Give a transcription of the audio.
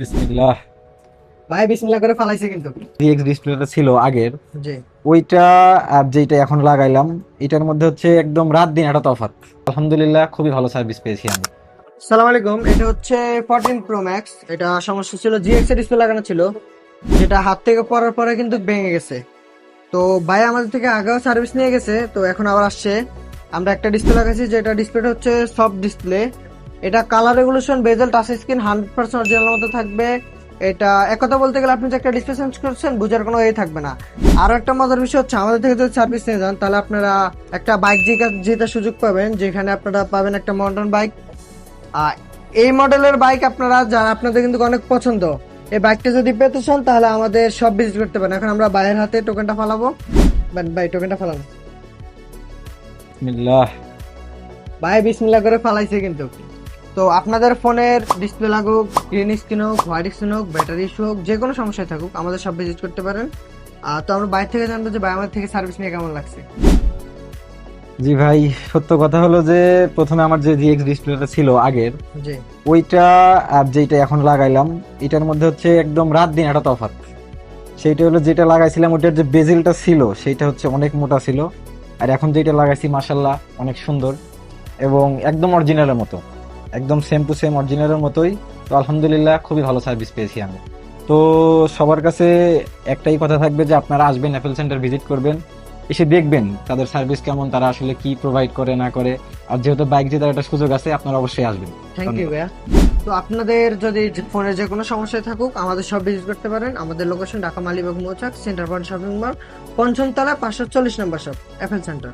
বিসমিল্লাহ। ভাই বিসমিল্লাহ করে ফালাইছে কিন্তু। ডিএক্স ডিসপ্লেটা ছিল আগের, জি। ওইটা আর যেটা এখন লাগাইলাম, এটার মধ্যে হচ্ছে একদম রাত দিন একটা তফাৎ। আলহামদুলিল্লাহ, খুবই ভালো সার্ভিস পেয়েছি আমি। সালাম আলাইকুম, এটা হচ্ছে 14 প্রো ম্যাক্স। এটা সমস্যা ছিল, জিএক্স এর ডিসপ্লে লাগানো ছিল, যেটা হাত থেকে পড়ার পরে কিন্তু ভেঙে গেছে। তো ভাই আমাদের থেকে আগেও সার্ভিস নিয়ে গেছে, তো এখন আবার আসছে। আমরা একটা ডিসপ্লে লাগাইছি, যেটা ডিসপ্লেটা হচ্ছে সফট ডিসপ্লে। এটা কালার রেগুলেশন, বেজেল, টাচ স্ক্রিন 100% অরিজিনাল মতো থাকবে। এটা এক কথা বলতে গেলে আপনি যে একটা ডিসপ্লে চেঞ্জ করছেন বুঝার কোনো এ থাকবে না। আরো একটা মজার বিষয় হচ্ছে, আমাদের থেকে যদি সার্ভিস নিয়ে যান তাহলে আপনারা একটা বাইক জেতার সুযোগ পাবেন, যেখানে আপনারা পাবেন একটা মডার্ন বাইক। আর এই মডেলের বাইক আপনারা যারা আপনাদের কিন্তু অনেক পছন্দ, এই বাইকটা যদি পেতে চান তাহলে আমাদের সব ভিজিট করতে পারেন। এখন আমরা বাইরের হাতে টোকেনটা ফালাবো। ভাই টোকেনটা ফালাবো। বিসমিল্লাহ। ভাই বিসমিল্লাহ করে ফালাইছে কিন্তু। তো আপনাদের ফোনের ডিসপ্লে লাগুক, গ্রিন স্ক্রিন হোক, হোয়াইট স্ক্রিন হোক, ব্যাটারি ইস্যু হোক, যে কোনো সমস্যায় থাকুক আমাদের সব ভিজিট করতে পারেন। তো আমরা বাইরে থেকে জানবো যে ভাই আমাদের থেকে সার্ভিস নিয়ে কেমন লাগছে। জি ভাই, সত্য কথা হলো যে প্রথমে আমার যে জিএক্স ডিসপ্লেটা ছিল আগের, জি। ওইটা আর যেটা এখন লাগাইলাম, এটার মধ্যে হচ্ছে একদম রাত দিন একটা তফাৎ। সেইটা হলো, যেটা লাগাইছিলাম ওটার যে বেজিলটা ছিল সেইটা হচ্ছে অনেক মোটা ছিল, আর এখন যেটা লাগাইছি মাশাল্লাহ অনেক সুন্দর এবং একদম অরিজিনালের মতো, একদম সেম টু সেম অরিজিনালের মতোই। তো আলহামদুলিল্লাহ, খুবই ভালো সার্ভিস পেয়েছি আমি। তো সবার কাছে একটাই কথা থাকবে যে আপনারা আসবেন, অ্যাপেল সেন্টার ভিজিট করবেন, এসে দেখবেন তাদের সার্ভিস কেমন, তারা আসলে কি প্রোভাইড করে না করে। আর যেহেতু বাইক জেতার একটা সুযোগ আছে, আপনারা অবশ্যই আসবেন। থ্যাংক ইউ ভাইয়া। তো আপনাদের যদি ফোনে যে কোনো সমস্যায় থাকুক আমাদের সব ভিজিট করতে পারেন। আমাদের লোকেশন ঢাকা মালিবাগ মৌচাক, সেন্টার পয়েন্ট শপিং মল, পঞ্চম তলা, 540 নম্বর শপ, অ্যাপেল সেন্টার।